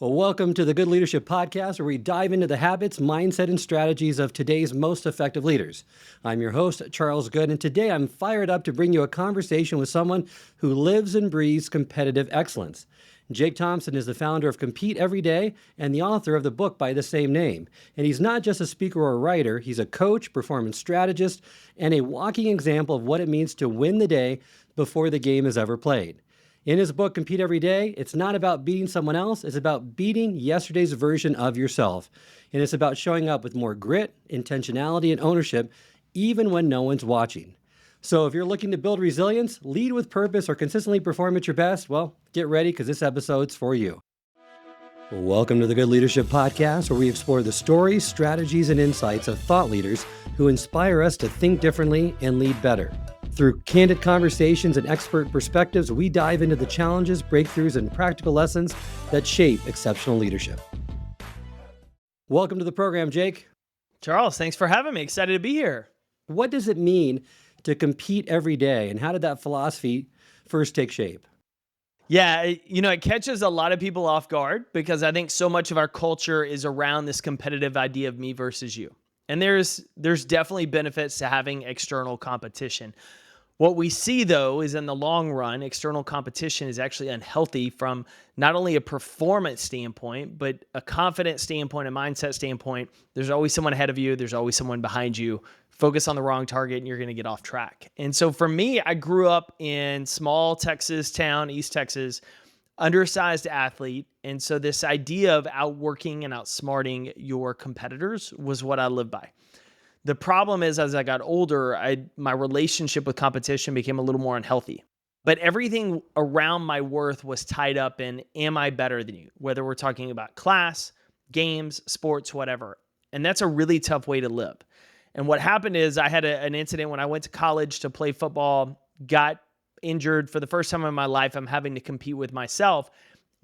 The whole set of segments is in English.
Well, welcome to the Good Leadership Podcast, where we dive into the habits, mindset, and strategies of today's most effective leaders. I'm your host, Charles Good, and today I'm fired up to bring you a conversation with someone who lives and breathes competitive excellence. Jake Thompson is the founder of Compete Every Day and the author of the book by the same name. And he's not just a speaker or a writer, he's a coach, performance strategist, and a walking example of what it means to win the day before the game is ever played. In his book, Compete Every Day, it's not about beating someone else, it's about beating yesterday's version of yourself. And it's about showing up with more grit, intentionality, and ownership, even when no one's watching. So if you're looking to build resilience, lead with purpose, or consistently perform at your best, well, get ready because this episode's for you. Welcome to the Good Leadership Podcast, where we explore the stories, strategies, and insights of thought leaders who inspire us to think differently and lead better. Through candid conversations and expert perspectives, we dive into the challenges, breakthroughs, and practical lessons that shape exceptional leadership. Welcome to the program, Jake. Charles, thanks for having me. Excited to be here. What does it mean to compete every day, and how did that philosophy first take shape? Yeah, it catches a lot of people off guard because I think so much of our culture is around this competitive idea of me versus you. And there's definitely benefits to having external competition. What we see, though, is in the long run, external competition is actually unhealthy from not only a performance standpoint, but a confidence standpoint, a mindset standpoint. There's always someone ahead of you. There's always someone behind you. Focus on the wrong target and you're going to get off track. And so for me, I grew up in small Texas town, East Texas, undersized athlete. And so this idea of outworking and outsmarting your competitors was what I lived by. The problem is, as I got older, my relationship with competition became a little more unhealthy. But everything around my worth was tied up in, am I better than you? Whether we're talking about class, games, sports, whatever. And that's a really tough way to live. And what happened is I had an incident when I went to college to play football, got injured for the first time in my life. I'm having to compete with myself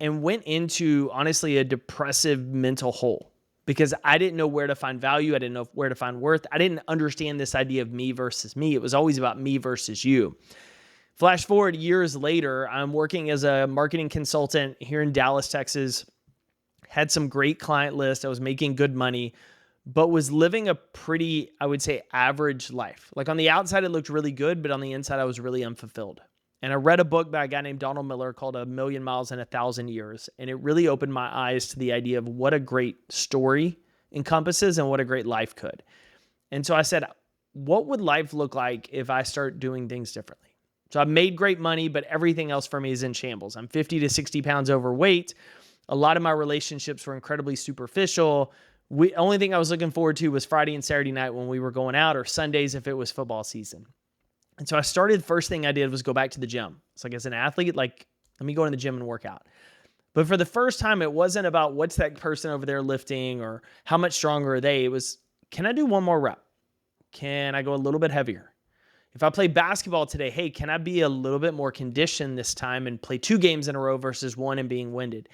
and went into, honestly, a depressive mental hole. Because I didn't know where to find value. I didn't know where to find worth. I didn't understand this idea of me versus me. It was always about me versus you. Flash forward years later, I'm working as a marketing consultant here in Dallas, Texas. Had some great client lists. I was making good money, but was living a pretty, I would say, average life. Like on the outside, it looked really good, but on the inside, I was really unfulfilled. And I read a book by a guy named Donald Miller called 1,000,000 Miles in 1,000 Years. And it really opened my eyes to the idea of what a great story encompasses and what a great life could. And so I said, what would life look like if I start doing things differently? So I've made great money, but everything else for me is in shambles. I'm 50 to 60 pounds overweight. A lot of my relationships were incredibly superficial. Only thing I was looking forward to was Friday and Saturday night when we were going out, or Sundays if it was football season. And so I started, first thing I did was go back to the gym. It's like, as an athlete, let me go in the gym and work out. But for the first time, it wasn't about what's that person over there lifting or how much stronger are they. It was, can I do one more rep? Can I go a little bit heavier? If I play basketball today, hey, can I be a little bit more conditioned this time and play 2 games in a row versus 1 and being winded?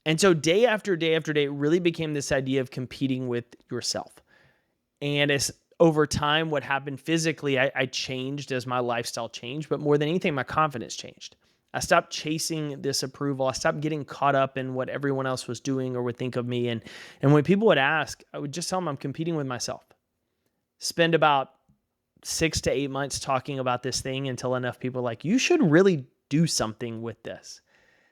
And so day after day after day, it really became this idea of competing with yourself. And as over time, what happened physically, I changed as my lifestyle changed, but more than anything, my confidence changed. I stopped chasing this approval. I stopped getting caught up in what everyone else was doing or would think of me. And when people would ask, I would just tell them I'm competing with myself. Spend about 6 to 8 months talking about this thing until enough people are like, you should really do something with this.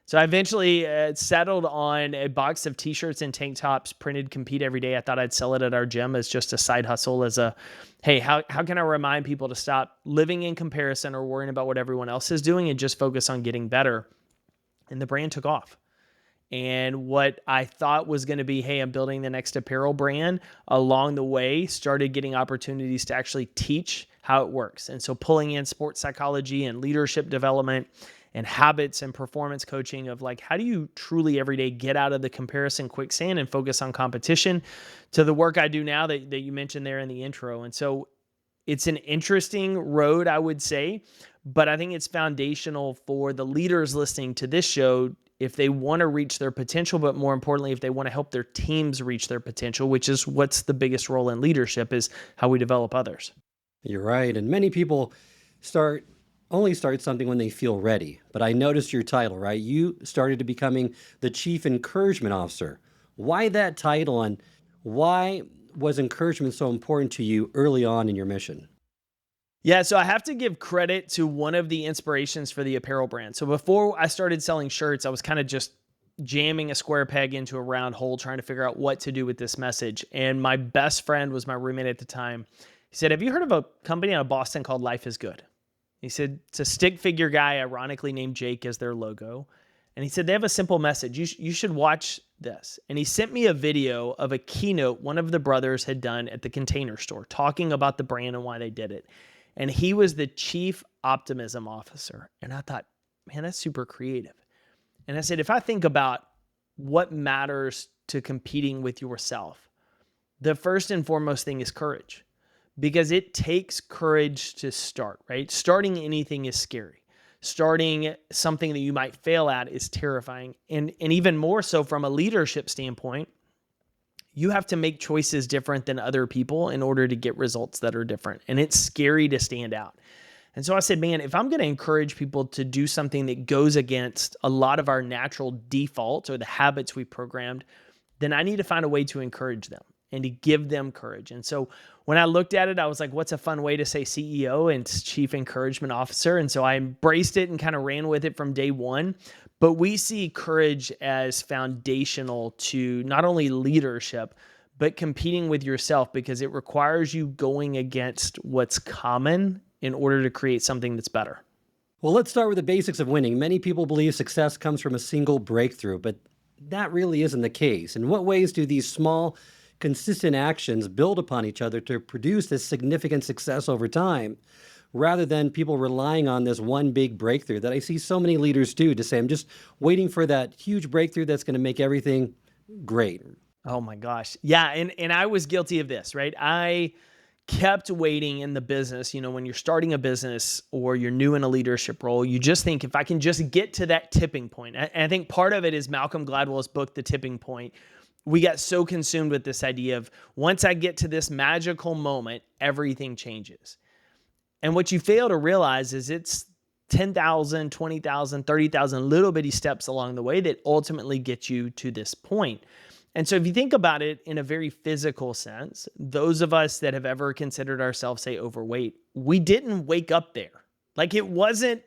So I eventually settled on a box of t-shirts and tank tops printed Compete Every Day. I thought I'd sell it at our gym as just a side hustle, as a, hey, how can I remind people to stop living in comparison or worrying about what everyone else is doing and just focus on getting better? And the brand took off. And what I thought was going to be, hey, I'm building the next apparel brand, along the way started getting opportunities to actually teach how it works. And so pulling in sports psychology and leadership development and habits and performance coaching of like, how do you truly every day get out of the comparison quicksand and focus on competition, to the work I do now that you mentioned there in the intro. And so it's an interesting road, I would say, but I think it's foundational for the leaders listening to this show if they want to reach their potential, but more importantly, if they want to help their teams reach their potential, which is what's the biggest role in leadership, is how we develop others. You're right. And many people start only start something when they feel ready. But I noticed your title, right? You started to becoming the Chief Encouragement Officer. Why that title, and why was encouragement so important to you early on in your mission? Yeah, so I have to give credit to one of the inspirations for the apparel brand. So before I started selling shirts, I was kind of just jamming a square peg into a round hole, trying to figure out what to do with this message. And my best friend was my roommate at the time. He said, "Have you heard of a company out of Boston called Life is Good?" He said, "It's a stick figure guy, ironically named Jake as their logo." And he said, "They have a simple message. You should watch this." And he sent me a video of a keynote one of the brothers had done at the Container Store, talking about the brand and why they did it. And he was the chief optimism officer. And I thought, man, that's super creative. And I said, if I think about what matters to competing with yourself, the first and foremost thing is courage, because it takes courage to start, right? Starting anything is scary. Starting something that you might fail at is terrifying. And even more so from a leadership standpoint, you have to make choices different than other people in order to get results that are different. And it's scary to stand out. And so I said, man, if I'm going to encourage people to do something that goes against a lot of our natural defaults or the habits we programmed, then I need to find a way to encourage them and to give them courage. And so when I looked at it, I was like, what's a fun way to say CEO? And it's Chief Encouragement Officer. And so I embraced it and kind of ran with it from day one. But we see courage as foundational to not only leadership, but competing with yourself, because it requires you going against what's common in order to create something that's better. Well, let's start with the basics of winning. Many people believe success comes from a single breakthrough, but that really isn't the case. In what ways do these small, consistent actions build upon each other to produce this significant success over time, rather than people relying on this one big breakthrough that I see so many leaders do, to say, I'm just waiting for that huge breakthrough that's going to make everything great? Oh my gosh. Yeah. And I was guilty of this, right? I kept waiting in the business. When you're starting a business or you're new in a leadership role, you just think, if I can just get to that tipping point. And I think part of it is Malcolm Gladwell's book, The Tipping Point. We got so consumed with this idea of, once I get to this magical moment, everything changes. And what you fail to realize is it's 10,000, 20,000, 30,000 little bitty steps along the way that ultimately get you to this point. And so if you think about it in a very physical sense, those of us that have ever considered ourselves, say, overweight, we didn't wake up there. Like, it wasn't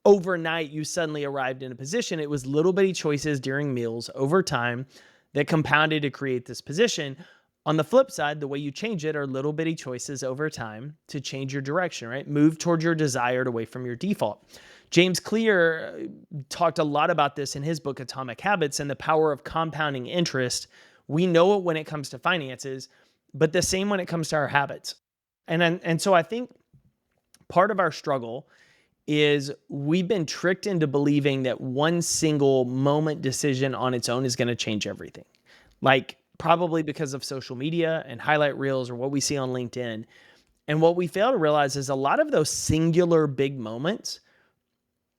overnight you suddenly arrived in a position. It was little bitty choices during meals over time that compounded to create this position. On the flip side, the way you change it are little bitty choices over time to change your direction, right? Move towards your desired away from your default. James Clear talked a lot about this in his book, Atomic Habits, and the power of compounding interest. We know it when it comes to finances, but the same when it comes to our habits. And so I think part of our struggle is we've been tricked into believing that one single moment decision on its own is going to change everything. Like, probably because of social media and highlight reels or what we see on LinkedIn. And what we fail to realize is a lot of those singular big moments,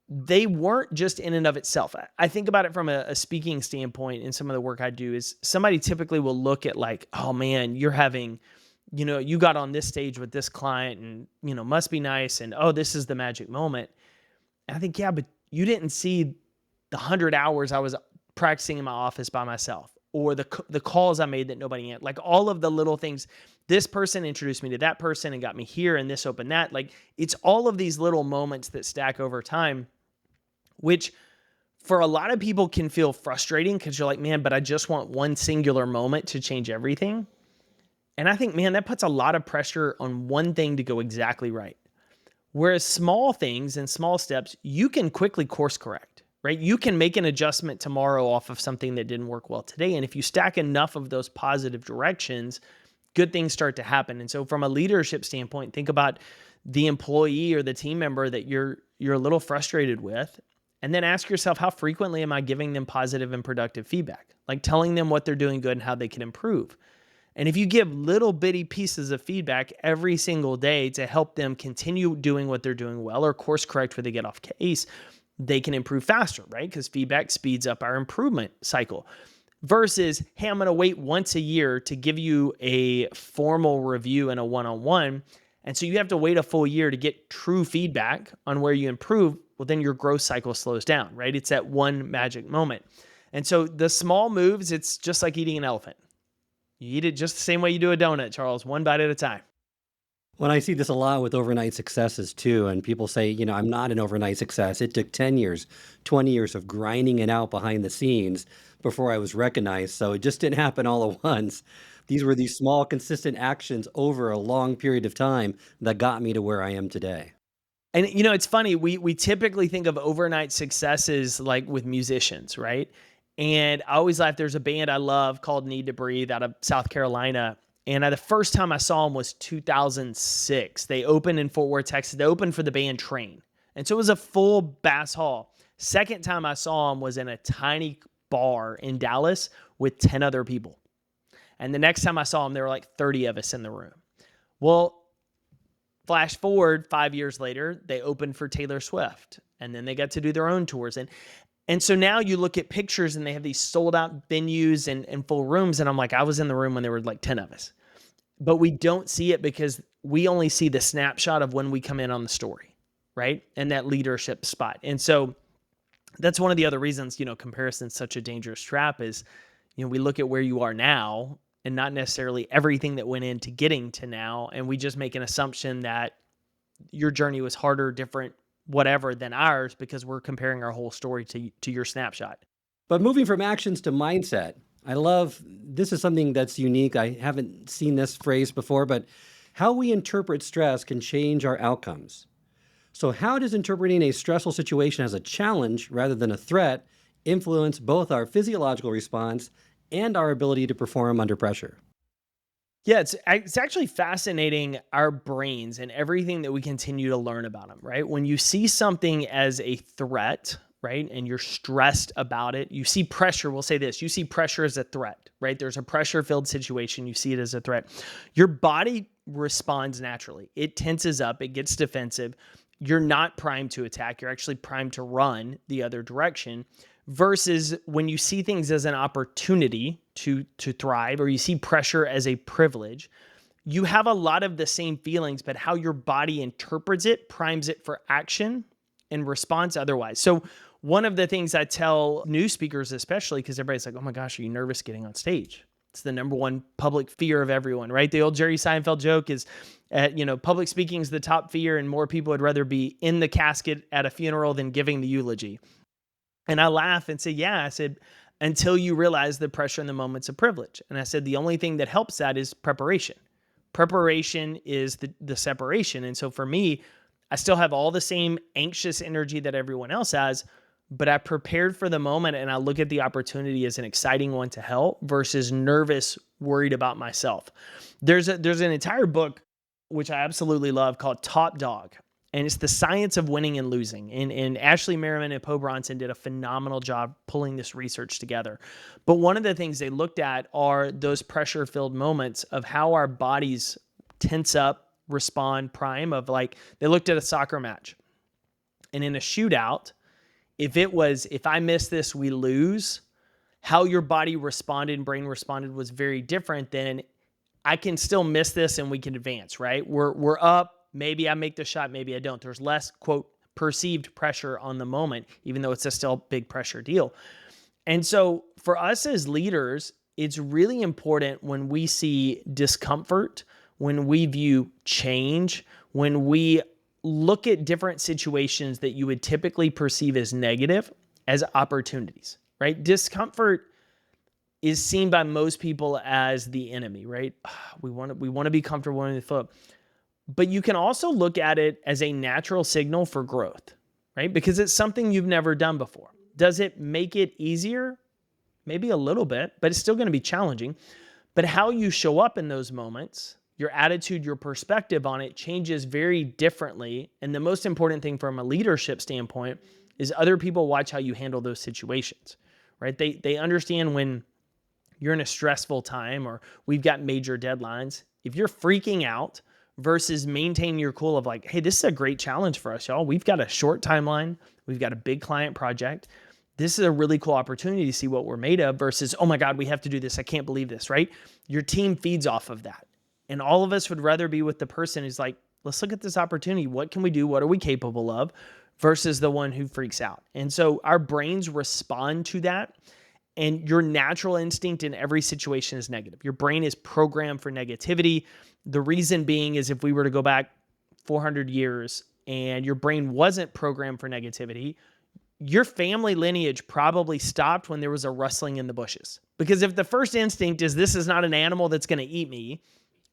they weren't just in and of itself. I think about it from a speaking standpoint in some of the work I do. Is somebody typically will look at, like, oh man, you're having, you got on this stage with this client and, must be nice. And, oh, this is the magic moment. And I think, yeah, but you didn't see the 100 hours I was practicing in my office by myself, or the calls I made that nobody answered. Like, all of the little things. This person introduced me to that person and got me here, and this opened that. Like, it's all of these little moments that stack over time, which for a lot of people can feel frustrating, because you're like, man, but I just want one singular moment to change everything. And I think, man, that puts a lot of pressure on one thing to go exactly right. Whereas small things and small steps, you can quickly course correct, right? You can make an adjustment tomorrow off of something that didn't work well today. And if you stack enough of those positive directions, good things start to happen. And so from a leadership standpoint, think about the employee or the team member that you're a little frustrated with. And then ask yourself, how frequently am I giving them positive and productive feedback? Like, telling them what they're doing good and how they can improve. And if you give little bitty pieces of feedback every single day to help them continue doing what they're doing well, or course correct where they get off case, they can improve faster, right? Because feedback speeds up our improvement cycle. Versus, hey, I'm going to wait once a year to give you a formal review and a one-on-one. And so you have to wait a full year to get true feedback on where you improve. Well, then your growth cycle slows down, right? It's that one magic moment. And so the small moves, it's just like eating an elephant. You eat it just the same way you do a donut, Charles, one bite at a time. When I see this a lot with overnight successes too, and people say, I'm not an overnight success. It took 10 years, 20 years of grinding it out behind the scenes before I was recognized. So it just didn't happen all at once. These were these small, consistent actions over a long period of time that got me to where I am today. And it's funny, we typically think of overnight successes like with musicians, right? And I always laugh. There's a band I love called Need to Breathe out of South Carolina. And the first time I saw them was 2006. They opened in Fort Worth, Texas. They opened for the band Train. And so it was a full Bass Hall. Second time I saw them was in a tiny bar in Dallas with 10 other people. And the next time I saw them, there were like 30 of us in the room. Well, flash forward 5 years later, they opened for Taylor Swift. And then they got to do their own tours. And so now you look at pictures and they have these sold out venues and full rooms. And I'm like, I was in the room when there were like 10 of us. But we don't see it because we only see the snapshot of when we come in on the story, right? And that leadership spot. And so that's one of the other reasons, comparison's such a dangerous trap is, we look at where you are now and not necessarily everything that went into getting to now. And we just make an assumption that your journey was harder, different, whatever than ours because we're comparing our whole story to your snapshot. But moving from actions to mindset, I love, this is something that's unique. I haven't seen this phrase before, but how we interpret stress can change our outcomes. So how does interpreting a stressful situation as a challenge rather than a threat influence both our physiological response and our ability to perform under pressure? Yeah, it's actually fascinating, our brains and everything that we continue to learn about them, right? When you see something as a threat, right, and you're stressed about it, you see pressure, we'll say this, you see pressure as a threat, right? There's a pressure-filled situation, you see it as a threat. Your body responds naturally. It tenses up, it gets defensive. You're not primed to attack, you're actually primed to run the other direction. Versus when you see things as an opportunity to thrive, or you see pressure as a privilege, you have a lot of the same feelings, but how your body interprets it primes it for action and response otherwise. So one of the things I tell new speakers, especially because everybody's like, oh my gosh, are you nervous getting on stage? It's the number one public fear of everyone, right? The old Jerry Seinfeld joke is, public speaking is the top fear and more people would rather be in the casket at a funeral than giving the eulogy. And I laugh and say, yeah, I said, until you realize the pressure in the moment's a privilege. And I said, the only thing that helps that is preparation. Preparation is the separation. And so for me, I still have all the same anxious energy that everyone else has, but I prepared for the moment and I look at the opportunity as an exciting one to help versus nervous, worried about myself. There's an entire book, which I absolutely love, called Top Dog. And it's the science of winning and losing. And Ashley Merriman and Poe Bronson did a phenomenal job pulling this research together. But one of the things they looked at are those pressure-filled moments of how our bodies tense up, respond, prime, of like, they looked at a soccer match. And in a shootout, if I miss this, we lose, how your body responded and brain responded was very different than I can still miss this and we can advance, right? We're up. Maybe I make the shot, maybe I don't. There's less, quote, perceived pressure on the moment, even though it's a still big pressure deal. And so for us as leaders, it's really important when we see discomfort, when we view change, when we look at different situations that you would typically perceive as negative as opportunities, right? Discomfort is seen by most people as the enemy, right? We want to be comfortable in the foot. But you can also look at it as a natural signal for growth, right? Because it's something you've never done before. Does it make it easier? Maybe a little bit, but it's still going to be challenging. But how you show up in those moments, your attitude, your perspective on it changes very differently. And the most important thing from a leadership standpoint is other people watch how you handle those situations, right? They understand when you're in a stressful time or we've got major deadlines. If you're freaking out, versus maintaining your cool of like, hey, this is a great challenge for us, y'all. We've got a short timeline. We've got a big client project. This is a really cool opportunity to see what we're made of versus, oh my God, we have to do this. I can't believe this, right? Your team feeds off of that. And all of us would rather be with the person who's like, let's look at this opportunity. What can we do? What are we capable of? Versus the one who freaks out. And so our brains respond to that. And your natural instinct in every situation is negative. Your brain is programmed for negativity. The reason being is if we were to go back 400 years and your brain wasn't programmed for negativity, your family lineage probably stopped when there was a rustling in the bushes. Because if the first instinct is this is not an animal that's going to eat me,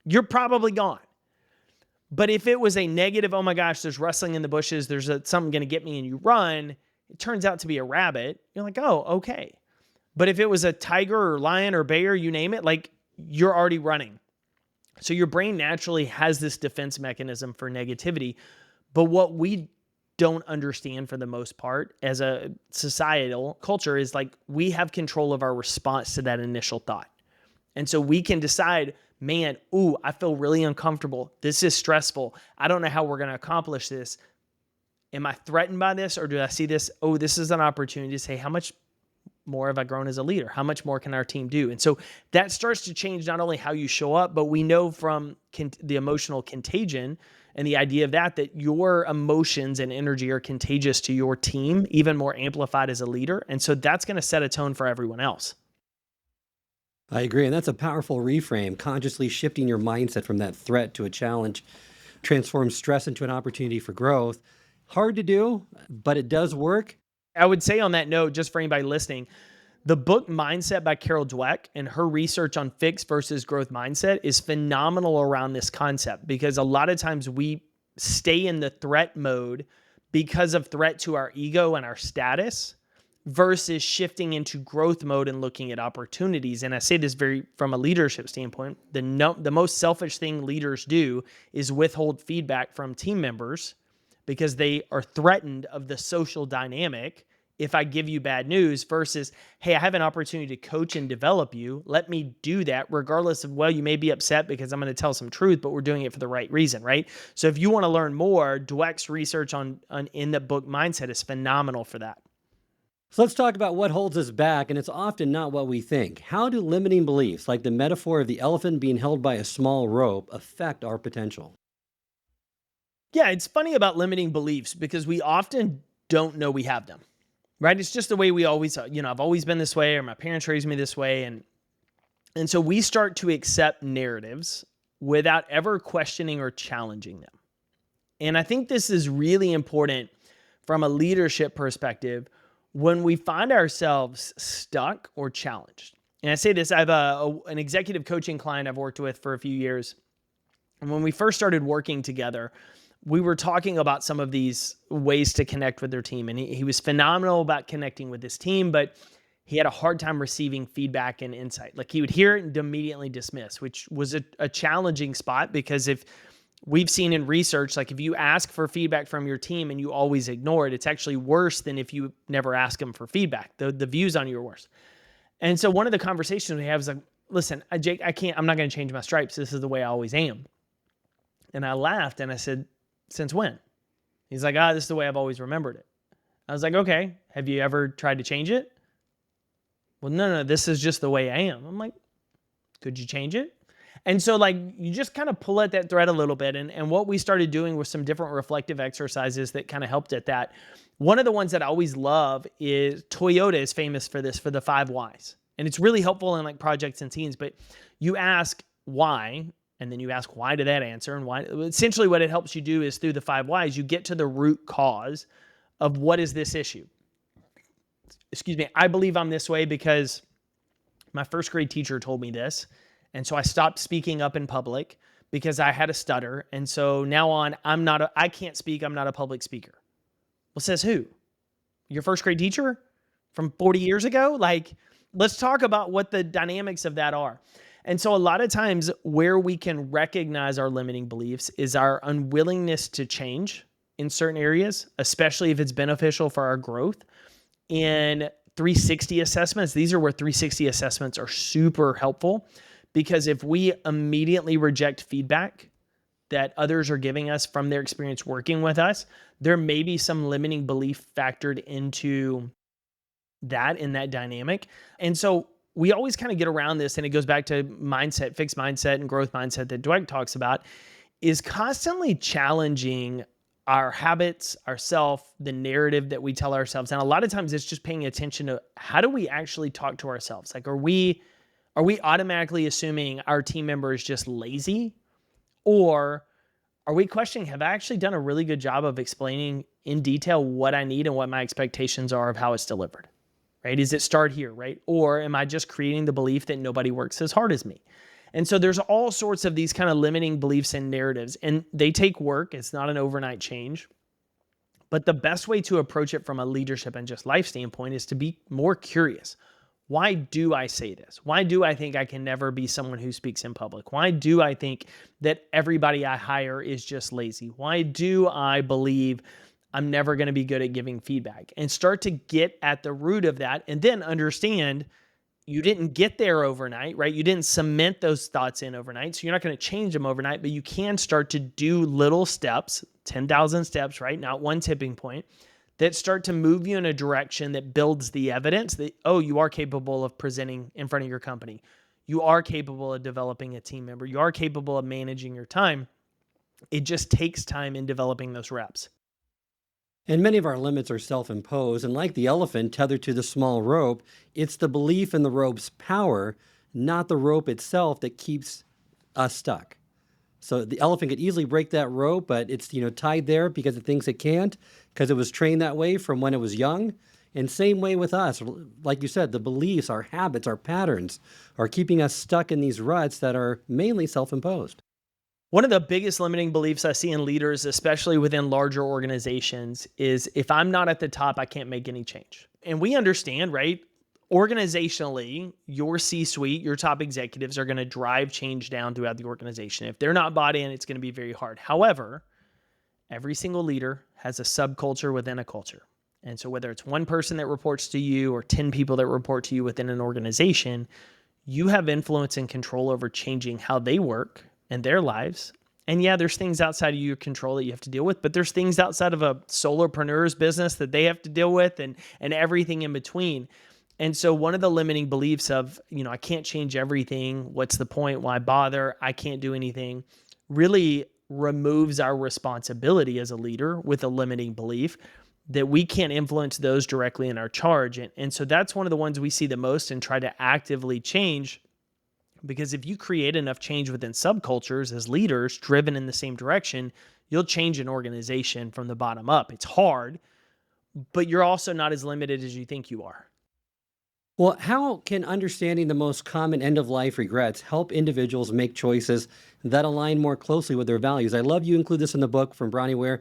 you're probably gone. But if it was a negative, oh my gosh, there's rustling in the bushes, there's something going to get me, and you run, it turns out to be a rabbit, you're like, oh, okay. But if it was a tiger or lion or bear, you name it, like you're already running. So your brain naturally has this defense mechanism for negativity. But what we don't understand for the most part as a societal culture is like we have control of our response to that initial thought. And so we can decide, man, ooh, I feel really uncomfortable. This is stressful. I don't know how we're going to accomplish this. Am I threatened by this, or do I see this? Oh, this is an opportunity to say, how much more have I grown as a leader? How much more can our team do? And so that starts to change not only how you show up, but we know from the emotional contagion and the idea of that your emotions and energy are contagious to your team, even more amplified as a leader. And so that's going to set a tone for everyone else. I agree. And that's a powerful reframe, consciously shifting your mindset from that threat to a challenge, transforms stress into an opportunity for growth. Hard to do, but it does work. I would say on that note, just for anybody listening, the book Mindset by Carol Dweck and her research on fixed versus growth mindset is phenomenal around this concept, because a lot of times we stay in the threat mode because of threat to our ego and our status versus shifting into growth mode and looking at opportunities. And I say this very from a leadership standpoint, the most selfish thing leaders do is withhold feedback from team members because they are threatened of the social dynamic if I give you bad news versus, hey, I have an opportunity to coach and develop you. Let me do that regardless of, well, you may be upset because I'm going to tell some truth, but we're doing it for the right reason, right? So if you want to learn more, Dweck's research on in the book Mindset is phenomenal for that. So let's talk about what holds us back, and it's often not what we think. How do limiting beliefs, like the metaphor of the elephant being held by a small rope, affect our potential? Yeah, it's funny about limiting beliefs because we often don't know we have them. Right? It's just the way we always, I've always been this way, or my parents raised me this way. And so we start to accept narratives without ever questioning or challenging them. And I think this is really important from a leadership perspective when we find ourselves stuck or challenged. And I say this, I have an executive coaching client I've worked with for a few years. And when we first started working together, we were talking about some of these ways to connect with their team. And he was phenomenal about connecting with his team, but he had a hard time receiving feedback and insight. Like he would hear it and immediately dismiss, which was a challenging spot, because if we've seen in research, like if you ask for feedback from your team and you always ignore it, it's actually worse than if you never ask them for feedback. The views on you are worse. And so one of the conversations we have is like, listen, Jake, I'm not going to change my stripes. This is the way I always am. And I laughed and I said, since when? He's like, this is the way I've always remembered it. I was like, okay, have you ever tried to change it? Well, no, this is just the way I am. I'm like, could you change it? And so like, you just kind of pull at that thread a little bit. And what we started doing was some different reflective exercises that kind of helped at that. One of the ones that I always love is Toyota is famous for this, for the 5 whys. And it's really helpful in like projects and teams, but you ask why, and then you ask why to that answer, and why. Essentially what it helps you do is through the 5 whys, you get to the root cause of what is this issue. Excuse me. I believe I'm this way because my first grade teacher told me this. And so I stopped speaking up in public because I had a stutter. And so now on, I can't speak. I'm not a public speaker. Well, says who? Your first grade teacher from 40 years ago? Like, let's talk about what the dynamics of that are. And so a lot of times where we can recognize our limiting beliefs is our unwillingness to change in certain areas, especially if it's beneficial for our growth. In 360 assessments, these are where 360 assessments are super helpful, because if we immediately reject feedback that others are giving us from their experience working with us, there may be some limiting belief factored into that in that dynamic. And so we always kind of get around this, and it goes back to mindset, fixed mindset and growth mindset that Dweck talks about, is constantly challenging our habits, ourself, the narrative that we tell ourselves. And a lot of times it's just paying attention to how do we actually talk to ourselves? Like, are we automatically assuming our team member is just lazy? Or are we questioning, have I actually done a really good job of explaining in detail what I need and what my expectations are of how it's delivered? Right? Is it start here, right? Or am I just creating the belief that nobody works as hard as me? And so there's all sorts of these kind of limiting beliefs and narratives, and they take work. It's not an overnight change. But the best way to approach it from a leadership and just life standpoint is to be more curious. Why do I say this? Why do I think I can never be someone who speaks in public? Why do I think that everybody I hire is just lazy? Why do I believe I'm never going to be good at giving feedback? And start to get at the root of that, and then understand you didn't get there overnight, right? You didn't cement those thoughts in overnight. So you're not going to change them overnight, but you can start to do little steps, 10,000 steps, right? Not one tipping point, that start to move you in a direction that builds the evidence that, oh, you are capable of presenting in front of your company. You are capable of developing a team member. You are capable of managing your time. It just takes time in developing those reps. And many of our limits are self-imposed, and like the elephant tethered to the small rope, it's the belief in the rope's power, not the rope itself, that keeps us stuck. So the elephant could easily break that rope, but it's tied there because it thinks it can't, because it was trained that way from when it was young. And same way with us, like you said, the beliefs, our habits, our patterns are keeping us stuck in these ruts that are mainly self-imposed. One of the biggest limiting beliefs I see in leaders, especially within larger organizations, is if I'm not at the top, I can't make any change. And we understand, right? Organizationally, your C-suite, your top executives are going to drive change down throughout the organization. If they're not bought in, it's going to be very hard. However, every single leader has a subculture within a culture. And so whether it's one person that reports to you or 10 people that report to you within an organization, you have influence and control over changing how they work and their lives. And yeah, there's things outside of your control that you have to deal with, but there's things outside of a solopreneur's business that they have to deal with, and everything in between. And so one of the limiting beliefs of, I can't change everything. What's the point? Why bother? I can't do anything, really removes our responsibility as a leader with a limiting belief that we can't influence those directly in our charge. And so that's one of the ones we see the most and try to actively change. Because if you create enough change within subcultures as leaders driven in the same direction, you'll change an organization from the bottom up. It's hard, but you're also not as limited as you think you are. Well, how can understanding the most common end-of-life regrets help individuals make choices that align more closely with their values? I love you include this in the book from Bronnie Ware.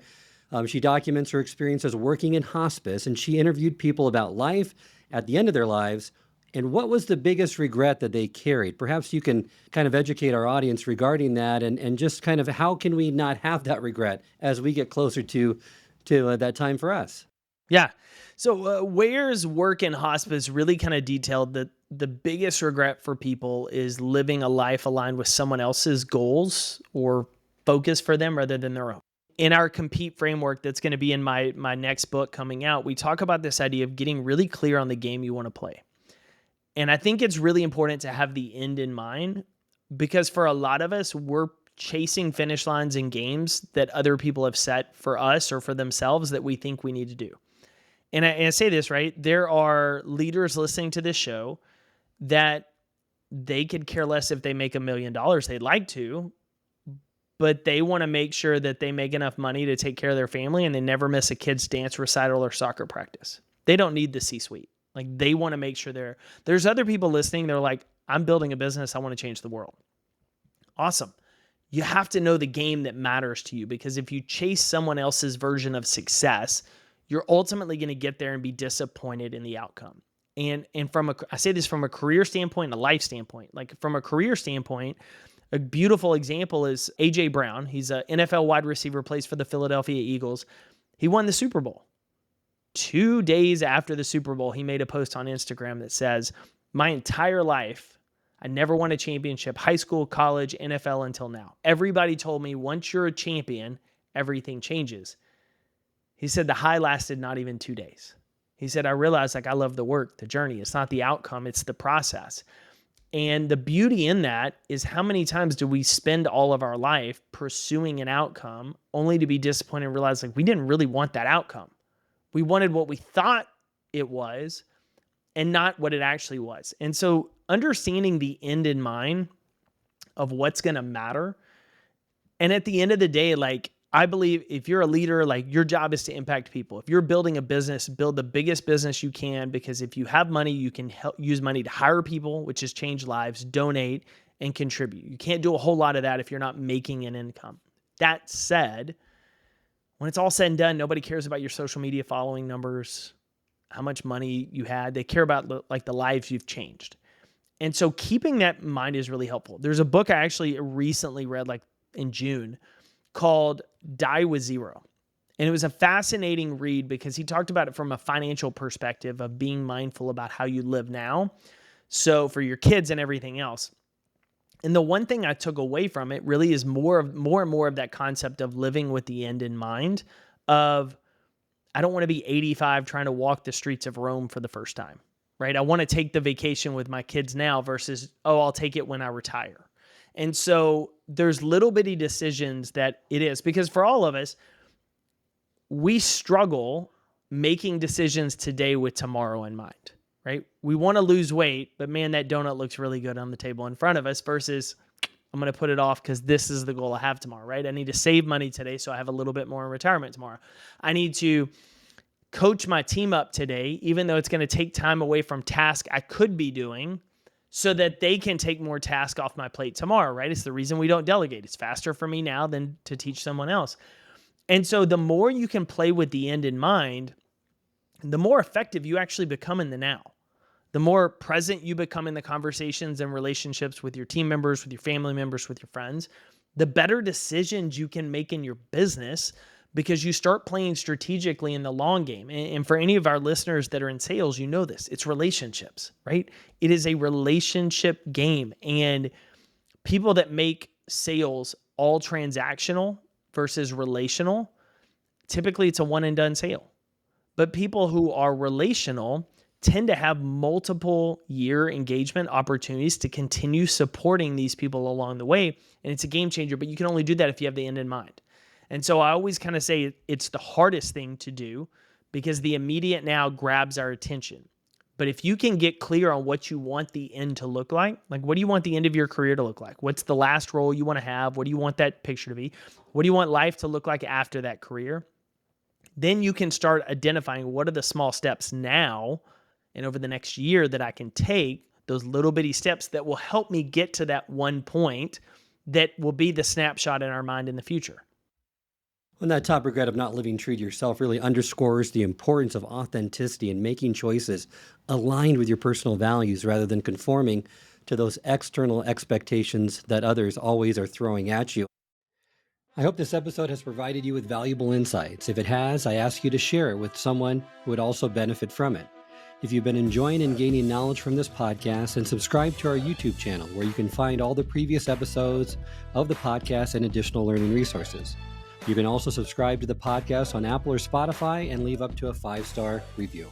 She documents her experiences working in hospice, and she interviewed people about life at the end of their lives and what was the biggest regret that they carried. Perhaps you can kind of educate our audience regarding that, and just kind of how can we not have that regret as we get closer to that time for us? Yeah. So Ware's work in hospice really kind of detailed that the biggest regret for people is living a life aligned with someone else's goals or focus for them rather than their own. In our compete framework that's going to be in my next book coming out, we talk about this idea of getting really clear on the game you want to play. And I think it's really important to have the end in mind, because for a lot of us, we're chasing finish lines in games that other people have set for us or for themselves that we think we need to do. And I say this, right? There are leaders listening to this show that they could care less if they make $1 million. They'd like to, but they want to make sure that they make enough money to take care of their family and they never miss a kid's dance recital or soccer practice. They don't need the C-suite. Like, they want to make sure there's other people listening. They're like, I'm building a business. I want to change the world. Awesome. You have to know the game that matters to you, because if you chase someone else's version of success, you're ultimately going to get there and be disappointed in the outcome. And I say this from a career standpoint and a life standpoint. Like, from a career standpoint, a beautiful example is A.J. Brown. He's an NFL wide receiver, plays for the Philadelphia Eagles. He won the Super Bowl. 2 days after the Super Bowl, he made a post on Instagram that says, my entire life, I never won a championship, high school, college, NFL until now. Everybody told me once you're a champion, everything changes. He said the high lasted not even 2 days. He said, I realized I love the work, the journey. It's not the outcome, it's the process. And the beauty in that is how many times do we spend all of our life pursuing an outcome only to be disappointed and realize like we didn't really want that outcome. We wanted what we thought it was and not what it actually was. And so understanding the end in mind of what's going to matter. And at the end of the day, like I believe if you're a leader, like your job is to impact people. If you're building a business, build the biggest business you can, because if you have money, you can use money to hire people, which is change lives, donate, and contribute. You can't do a whole lot of that if you're not making an income. That said, when it's all said and done, nobody cares about your social media following numbers, how much money you had. They care about like the lives you've changed. And so keeping that in mind is really helpful. There's a book I actually recently read like in June called Die with Zero. And it was a fascinating read because he talked about it from a financial perspective of being mindful about how you live now. So for your kids and everything else. And the one thing I took away from it really is more and more of that concept of living with the end in mind of, I don't want to be 85 trying to walk the streets of Rome for the first time, right? I want to take the vacation with my kids now versus, oh, I'll take it when I retire. And so there's little bitty decisions that it is, because for all of us, we struggle making decisions today with tomorrow in mind, right? We want to lose weight, but man, that donut looks really good on the table in front of us versus I'm going to put it off because this is the goal I have tomorrow, right? I need to save money today so I have a little bit more in retirement tomorrow. I need to coach my team up today, even though it's going to take time away from tasks I could be doing, so that they can take more tasks off my plate tomorrow, right? It's the reason we don't delegate. It's faster for me now than to teach someone else. And so the more you can play with the end in mind, the more effective you actually become in the now. The more present you become in the conversations and relationships with your team members, with your family members, with your friends, the better decisions you can make in your business, because you start playing strategically in the long game. And for any of our listeners that are in sales, you know this. It's relationships, right? It is a relationship game. And people that make sales all transactional versus relational, typically it's a one and done sale. But people who are relational tend to have multiple year engagement opportunities to continue supporting these people along the way. And it's a game changer, but you can only do that if you have the end in mind. And so I always kind of say it's the hardest thing to do because the immediate now grabs our attention. But if you can get clear on what you want the end to look like what do you want the end of your career to look like? What's the last role you want to have? What do you want that picture to be? What do you want life to look like after that career? Then you can start identifying what are the small steps now and over the next year that I can take, those little bitty steps that will help me get to that one point that will be the snapshot in our mind in the future. And that top regret of not living true to yourself really underscores the importance of authenticity and making choices aligned with your personal values rather than conforming to those external expectations that others always are throwing at you. I hope this episode has provided you with valuable insights. If it has, I ask you to share it with someone who would also benefit from it. If you've been enjoying and gaining knowledge from this podcast, then subscribe to our YouTube channel where you can find all the previous episodes of the podcast and additional learning resources. You can also subscribe to the podcast on Apple or Spotify and leave up to a 5-star review.